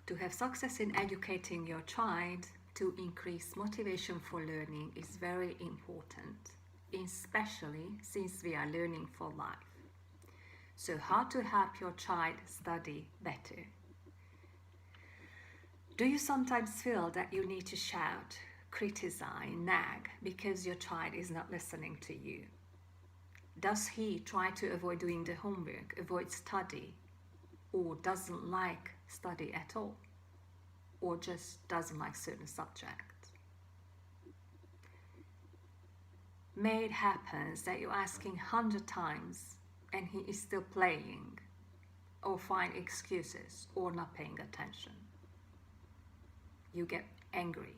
To have success in educating your child to increase motivation for learning is very important, especially since we are learning for life. So, how to help your child study better? Do you sometimes feel that you need to shout, criticize, nag because your child is not listening to you? Does he try to avoid doing the homework, avoid study, or doesn't like study at all, or just doesn't like certain subjects? May it happens that you're asking 100 times and he is still playing, or find excuses, or not paying attention. You get angry,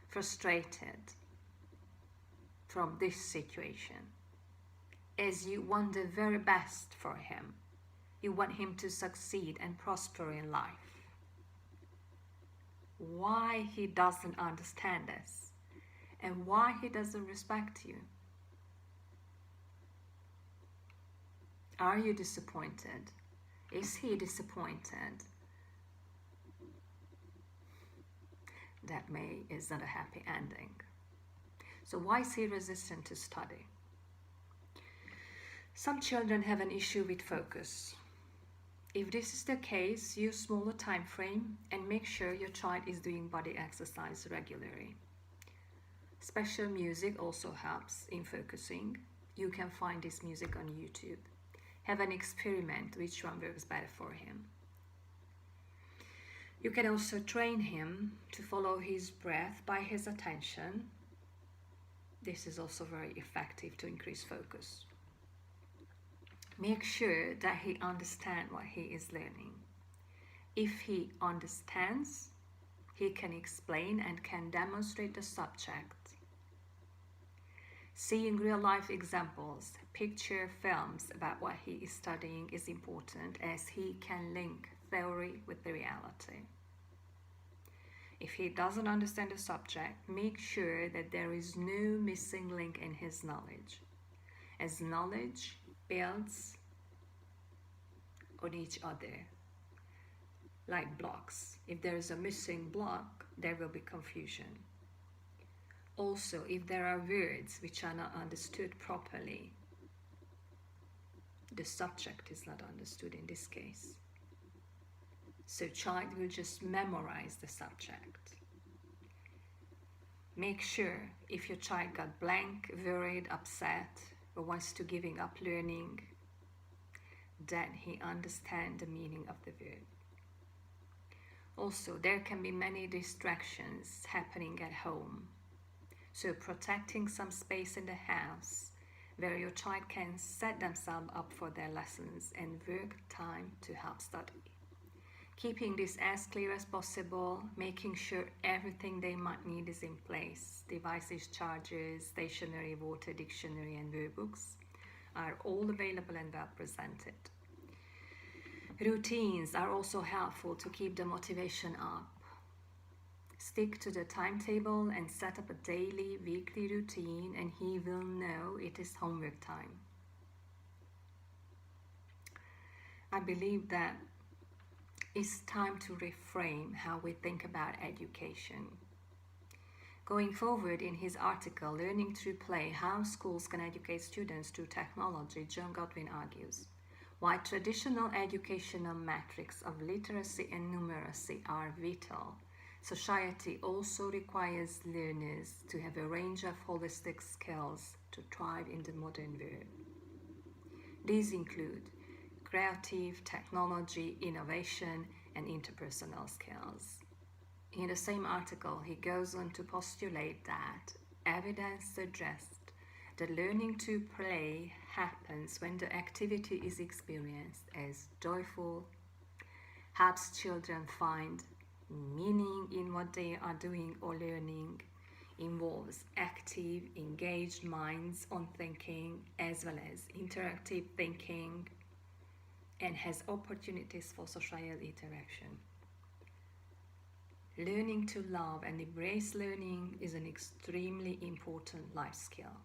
frustrated from this situation, as you want the very best for him. You want him to succeed and prosper in life. Why he doesn't understand this, and why he doesn't respect you? Are you disappointed? Is he disappointed? That may is not a happy ending. So why is he resistant to study? Some children have an issue with focus. If this is the case, use smaller time frame and make sure your child is doing body exercise regularly. Special music also helps in focusing. You can find this music on YouTube. Have an experiment which one works better for him. You can also train him to follow his breath by his attention. This is also very effective to increase focus. Make sure that he understands what he is learning. If he understands, he can explain and can demonstrate the subject. Seeing real-life examples, picture films about what he is studying is important, as he can link theory with the reality. If he doesn't understand the subject, make sure that there is no missing link in his knowledge, as knowledge builds on each other like blocks. If there is a missing block, there will be confusion. Also, if there are words which are not understood properly, the subject is not understood in this case. So child will just memorize the subject. Make sure if your child got blank, worried, upset, or wants to giving up learning, that he understands the meaning of the word. Also, there can be many distractions happening at home. So protecting some space in the house where your child can set themselves up for their lessons and work time to help study. Keeping this as clear as possible, making sure everything they might need is in place. Devices, chargers, stationery, water, dictionary, and workbooks are all available and well presented. Routines are also helpful to keep the motivation up. Stick to the timetable and set up a daily, weekly routine, and he will know it is homework time. I believe that it's time to reframe how we think about education. Going forward, in his article, Learning Through Play, How Schools Can Educate Students Through Technology, John Godwin argues, while traditional educational metrics of literacy and numeracy are vital, society also requires learners to have a range of holistic skills to thrive in the modern world. These include creative, technology, innovation, and interpersonal skills. In the same article, he goes on to postulate that evidence suggests that learning to play happens when the activity is experienced as joyful, helps children find meaning in what they are doing or learning, involves active, engaged minds on thinking as well as interactive thinking, and has opportunities for social interaction. Learning to love and embrace learning is an extremely important life skill.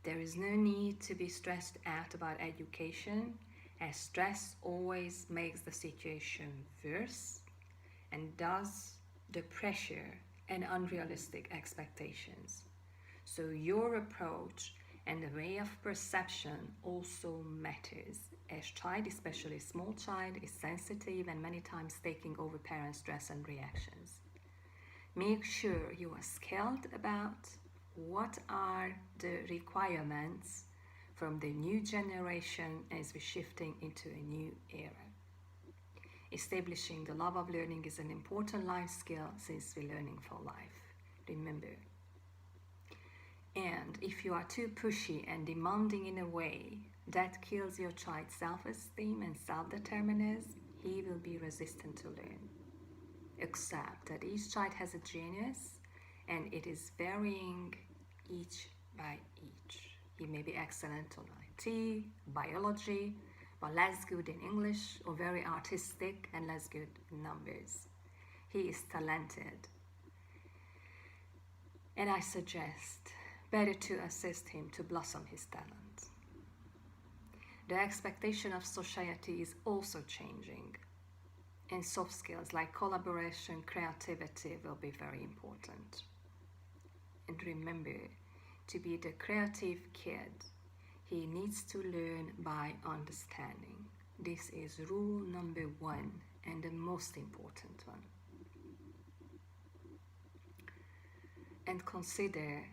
There is no need to be stressed out about education, as stress always makes the situation worse and does the pressure and unrealistic expectations. So your approach and the way of perception also matters. As child, especially small child, is sensitive and many times taking over parents' stress and reactions. Make sure you are skilled about what are the requirements from the new generation as we're shifting into a new era. Establishing the love of learning is an important life skill since we're learning for life. Remember. And if you are too pushy and demanding in a way that kills your child's self-esteem and self-determinism, he will be resistant to learn. Accept that each child has a genius and it is varying each by each. He may be excellent on IT, biology, but less good in English, or very artistic and less good in numbers. He is talented. And I suggest better to assist him to blossom his talent. The expectation of society is also changing. And soft skills like collaboration, creativity will be very important. And remember, to be the creative kid, he needs to learn by understanding. This is rule number 1 and the most important one. And consider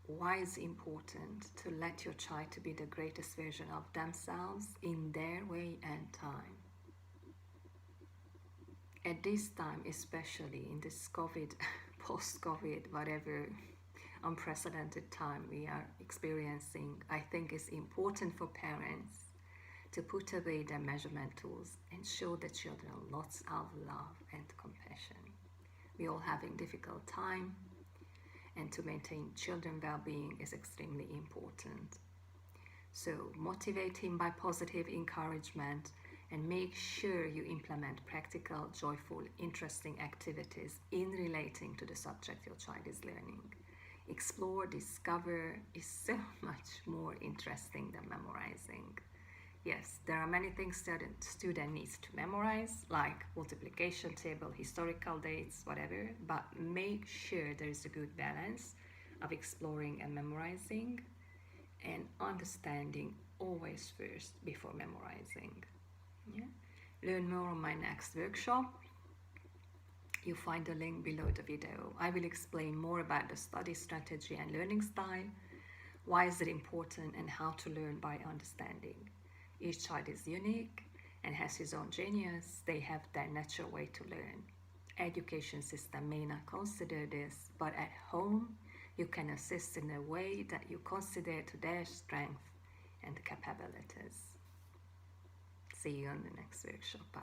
why it's important to let your child to be the greatest version of themselves in their way and time. At this time, especially in this COVID, post-COVID, whatever unprecedented time we are experiencing, I think it's important for parents to put away their measurement tools and show the children lots of love and compassion. We're all having difficult time, and to maintain children's well-being is extremely important. So motivate him by positive encouragement and make sure you implement practical, joyful, interesting activities in relating to the subject your child is learning. Explore, discover is so much more interesting than memorizing. Yes, there are many things that a student needs to memorize, like multiplication table, historical dates, whatever, but make sure there is a good balance of exploring and memorizing, and understanding always first before memorizing. Yeah? Learn more on my next workshop. You find the link below the video. I will explain more about the study strategy and learning style, why is it important, and how to learn by understanding. Each child is unique and has his own genius. They have their natural way to learn. Education system may not consider this, but at home you can assist in a way that you consider to their strength and capabilities. See you on the next workshop. Bye.